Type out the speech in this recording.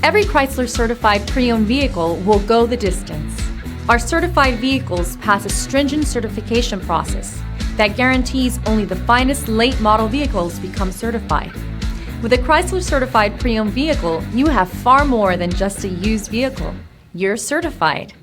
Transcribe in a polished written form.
Every Chrysler certified pre-owned vehicle will go the distance. Our certified vehicles pass a stringent certification process that guarantees only the finest late model vehicles become certified. With a Chrysler certified pre-owned vehicle, you have far more than just a used vehicle. You're certified.